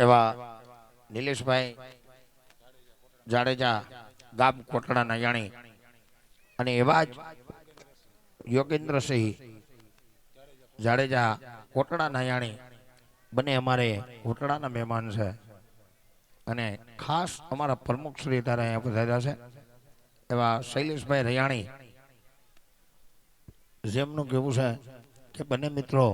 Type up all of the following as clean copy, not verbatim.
એવા નિલેશભાઈ જાડેજા ગામ કોટડા નાયાણી અને એવા જ યોગેન્દ્રસિંહ જાડેજા કોટડા નાયાણી બંને અમારે કોટડાના મહેમાન છે અને ખાસ અમારા પ્રમુખ શ્રી તારા અહીંયા પધાર્યા છે એવા શૈલેષભાઈ રૈયાણી જેમનું કહેવું છે કે બંને મિત્રો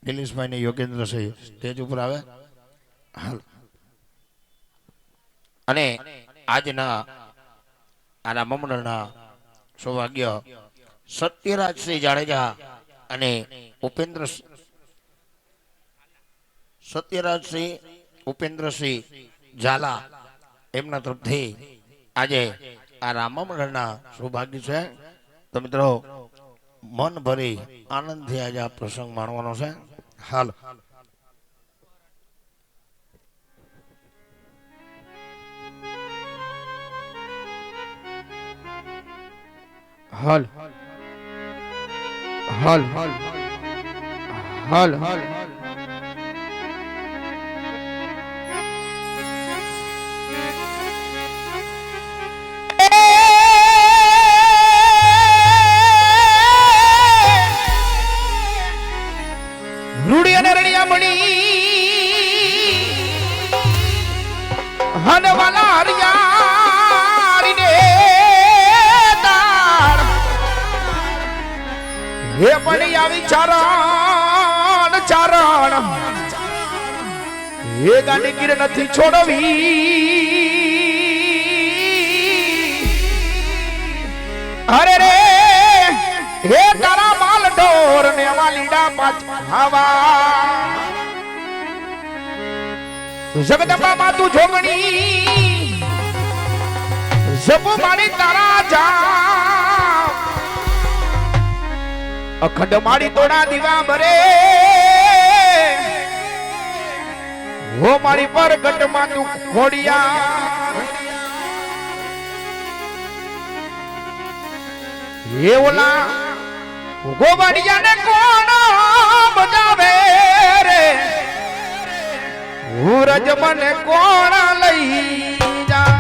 નિલેશભાઈ ને યોગેન્દ્રસિંહ સ્ટેજ ઉપર આવે અને આજના આના મંડળના સૌભાગ્ય સત્યરાજસિંહ જાડેજા અને સત્યરાજસિંહ ઉપેન્દ્રસિંહ ઝાલા એમના તરફથી આજે આ રામા મંડળના સૌભાગ્ય છે. તો મિત્રો મન ભરી આનંદથી આજે આ પ્રસંગ માણવાનો છે. હાલ હાલ હાલ હાલ હાલ હાલ રૂડી અને રણિયા મણી હનવાલા હરિયાળીને તાર હે મણી આવી ચારણ ચારણ હે ગાંડી ગીર નથી છોડવી અરે રે હે તારા માલ ઢોર ને વાલીડા પાછ હવા જગદંબા માં તું જોગણી જપો મારી તારા જા અખંડ મારી તોડા દીવા ભરે હો મારી પર ગટ માં તું ખોડિયા એ ઓલા ગોવાડિયા ને કોણ બજાવે રે હુરજ મને કોણ લઈ જા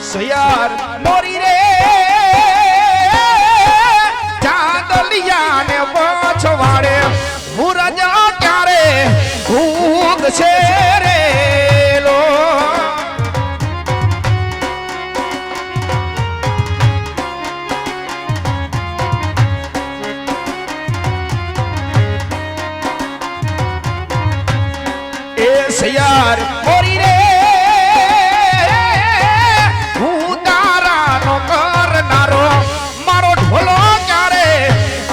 સયાર મોરી રે ચાંદલિયા ને પછવાડે મુરજ ક્યારે ભૂગ છે રે લો એ સયાર મોરી રે મારો ઢોલો ક્યારે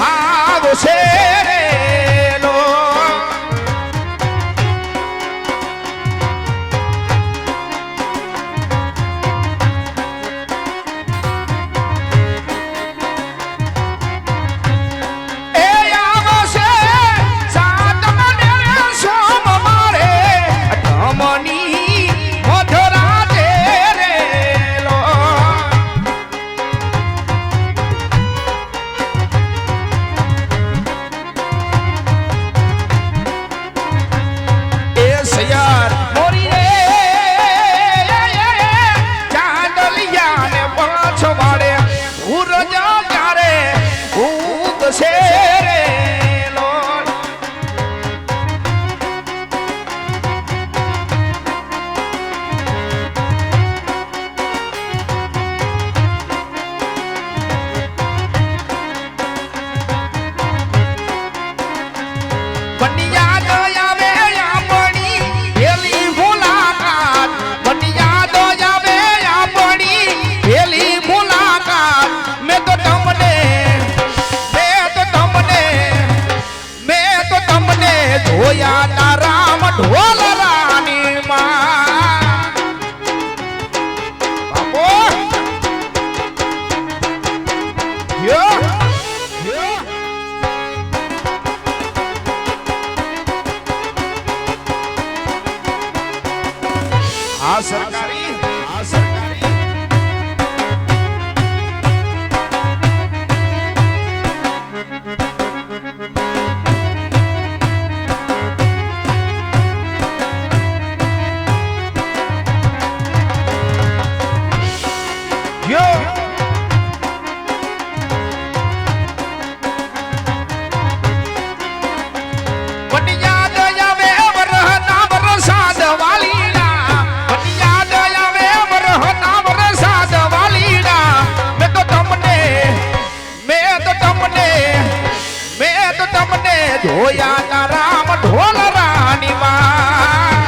આવશે રે લો એ આવશે સાત મને સોમ મારે ધમની આ સરકારી આ સરકારી જોયા રામ ઢોલ રાની માં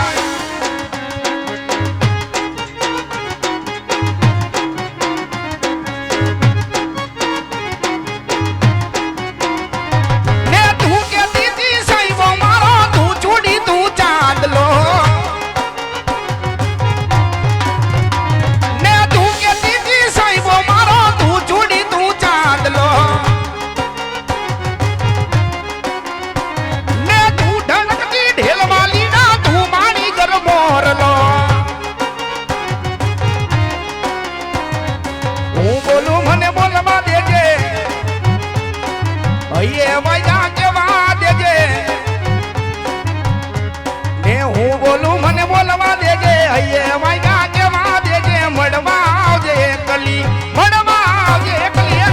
ને તું કે દીદી સાઈબો મારો તું છોડી તું ચાંદલો ને તું કે દીદી સાઈબો મારો તું છોડી તું ચાંદલો હું બોલું મને બોલવા દેજે અહીંયા વાયા કેવા દેજે ને હું બોલું મને બોલવા દેજે અહીંયા વાયા કેવા દેજે મળવા આવજે કલી મળવા આવજે કલી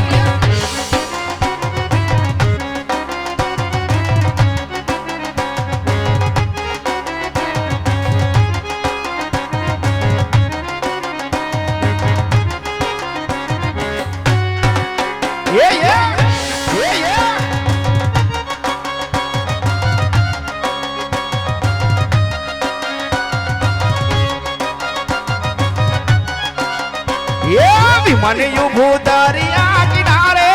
મને યુભું દરિયા કિનારે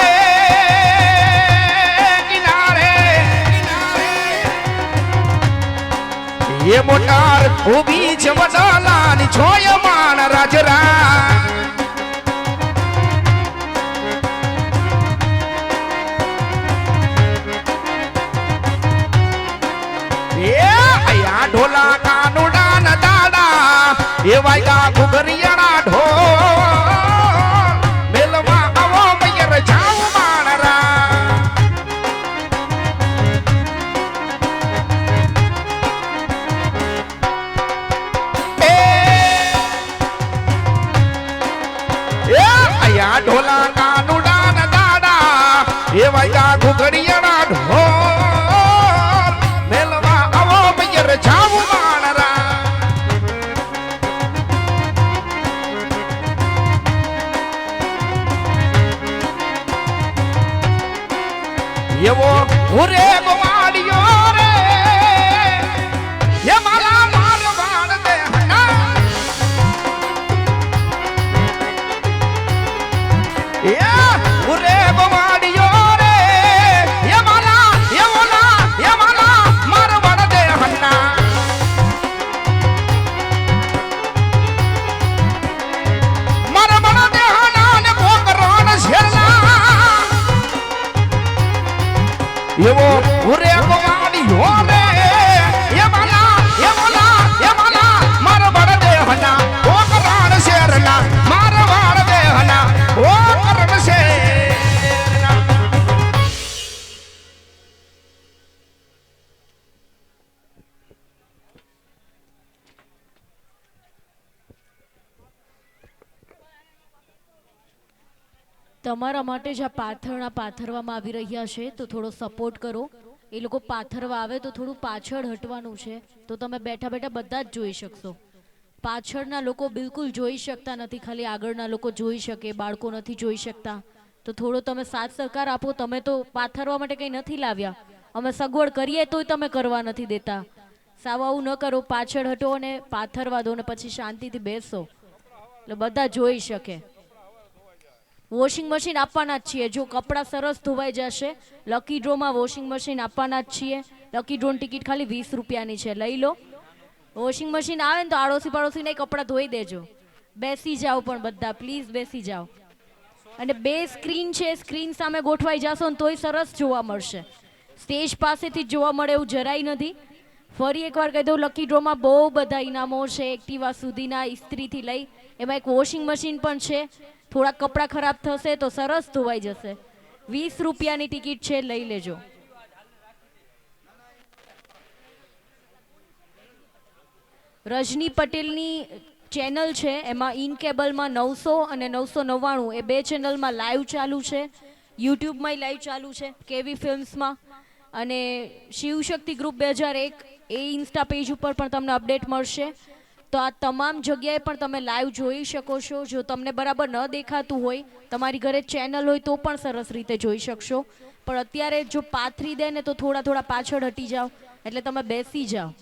કિનારે એ મોટાર ઊભી છે વડાલાની છોય માન રાજરા ઢોલા કાનુડા ન દાડા એ વાયગા ઘુઘરિયાના ઢોલ મેલવા આવો મયર જાવ માણરા એ આયા ઢોલા કાનુડા ન દાડા એ વાયગા ઘુઘરિયાના ઢોલ મેલવા આવો મયર જાવ માણરા એવો ઉરે ગવાડિયો રે એ મારા મારવાડ દે હના એ ઉરે ગવાડિયો રે એ મારા મારવાડ દે હના મારવાડ દે હના ને કોકરાણ શેરના એવો ઉરે ગવાડિયો રે એ મારા મારવાડ દે હના કોકરાણ શેરના મારવાડ દે હના કોકરાણ શેરના તમારા માટે જ આ પાથરણા પાથરવામાં આવી રહ્યા છે તો થોડો સપોર્ટ કરો એ લોકો પાથરવા આવે તો થોડું પાછળ હટવાનું છે તો તમે બેઠા બેઠા બધા જ જોઈ શકશો પાછળના લોકો બિલકુલ જોઈ શકતા નથી ખાલી આગળના લોકો જોઈ શકે બાળકો નથી જોઈ શકતા તો થોડો તમે સાથ સહકાર આપો તમે તો પાથરવા માટે કંઈ નથી લાવ્યા અમે સગવડ કરીએ તોય તમે કરવા નથી દેતા સાવ આવું ન કરો પાછળ હટો અને પાથરવા દો ને પછી શાંતિથી બેસો એટલે બધા જોઈ શકે વોશિંગ મશીન આપવાના જ છીએ જો કપડાં સરસ ધોવાઈ જશે લકી ડ્રોમાં વોશિંગ મશીન આપવાના જ છીએ લકી ડ્રોની ટિકિટ ખાલી 20 રૂપિયાની છે લઈ લો વોશિંગ મશીન આવે ને તો આડોશી પાડોશીને કપડાં ધોઈ દેજો બેસી જાઓ પણ બધા પ્લીઝ બેસી જાઓ અને બે સ્ક્રીન છે સ્ક્રીન સામે ગોઠવાઈ જશો ને તોય સરસ જોવા મળશે સ્ટેજ પાસેથી જ જોવા મળે એવું જરાય નથી ફરી એકવાર કહી દઉં, લકી ડ્રોમાં બહુ બધા ઇનામો છે, એક્ટિવા સુધીના, ઇસ્ત્રીથી લઈ, એમાં એક વોશિંગ મશીન પણ છે. થોડા કપડાં ખરાબ થશે તો સરસ ધોવાઈ જશે. 20 રૂપિયાની ટિકિટ છે, લઈ લેજો. રજની પટેલની ચેનલ છે, એમાં ઇન કેબલમાં 900 અને 999 એ બે ચેનલમાં લાઈવ ચાલુ છે. યુટ્યુબમાં લાઈવ ચાલુ છે, કેવી ફિલ્મ્સમાં, અને શિવશક્તિ ગ્રુપ 2001 એ ઇન્સ્ટા પેજ ઉપર પણ તમને અપડેટ મળશે. તો આ તમામ જગ્યાએ પણ તમે લાઈવ જોઈ શકો છો. જો તમને બરાબર ન દેખાતું હોય, તમારી ઘરે ચેનલ હોય તો પણ સરસ રીતે જોઈ શકશો. પણ અત્યારે જો પાથરી દે ને તો થોડા થોડા પાછળ હટી જાઓ, એટલે તમે બેસી જાઓ.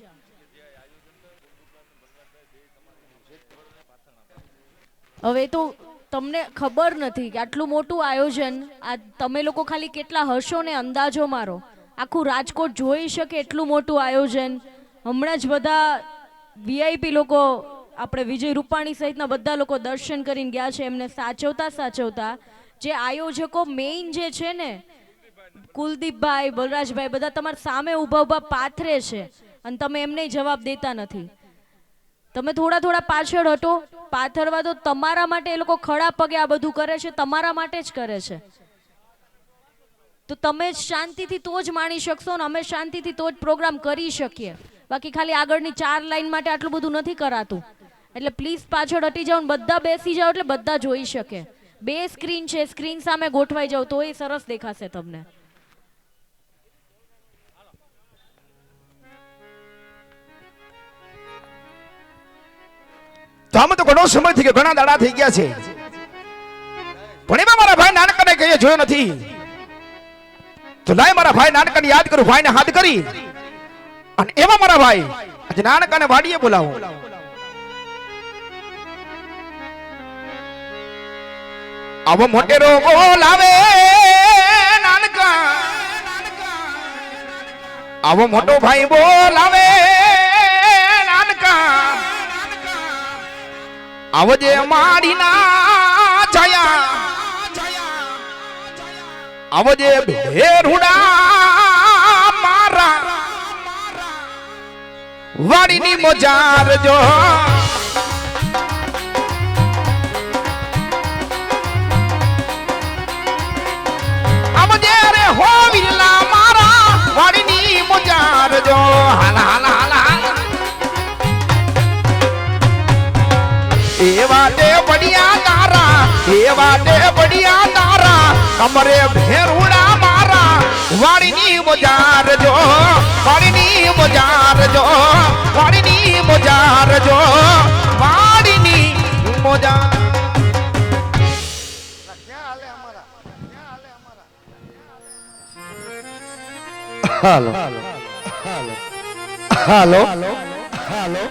હવે તો તમને ખબર નથી કે આટલું મોટું આયોજન, આ તમે લોકો ખાલી કેટલા હશો ને અંદાજો મારો. આખું રાજકોટ જોઈ શકે એટલું મોટું આયોજન. હમણાં જ બધા વીઆઈપી લોકો, આપણે વિજય રૂપાણી સહિતના બધા લોકો દર્શન કરીને ગયા છે. એમને સાચવતા જે આયોજકો મેઇન જે છે ને, કુલદીપભાઈ, બલરાજભાઈ, બધા તમારા સામે ઊભા પાથરે છે અને તમે એમને જવાબ દેતા નથી. તમે થોડા પાછળ હટો. પાથરવા તો તમારા માટે એ લોકો ખડા પગે આ બધું કરે છે, તમારા માટે જ કરે છે. તો તમે શાંતિથી તો જ માણી શકશો ને અમે શાંતિથી તો જ પ્રોગ્રામ કરી શકીએ. બાકી ખાલી આગળની 4 લાઈન માટે આટલું બધું નથી કરાતું. એટલે પ્લીઝ પાછળ હટી જાઓ ને બધા બેસી જાઓ, એટલે બધા જોઈ શકે. 2 સ્ક્રીન છે, સ્ક્રીન સામે ગોઠવાઈ જાઓ તો એ સરસ દેખાશે તમને. તો આમ તો ઘણો સમય થઈ ગયો, ઘણા દાડા થઈ ગયા છે, પણ એમાં મારા ભાઈ નાનકાને કહીએ જોયો નથી. તો લાય મારા ભાઈ નાનકાને યાદ કરું, ભાઈને હાથ કરી અને એમાં મારા ભાઈ આજે નાનકાને વાડીએ બોલાવો. આવો મોટેરો બોલાવે નાનકા, આવો મોટો ભાઈ બોલાવે નાનકા, આવજે મારી ના છાયા, આવજે ભેરુડા મારા વાડીની મોજાર જો. આવજે રે હો વિરલા મારા વાડીની મોજાર જો. હાલા હાલા હાલા એવા તે બડિયા તારા, એવા તે બડિયા તારા, કમરે ભેરુડા મારા વાડીની મોજાર જો, વાડીની મોજાર જો, વાડીની મોજાર જો, વાડીની મોજાર. હાલો હાલો હાલો હાલો.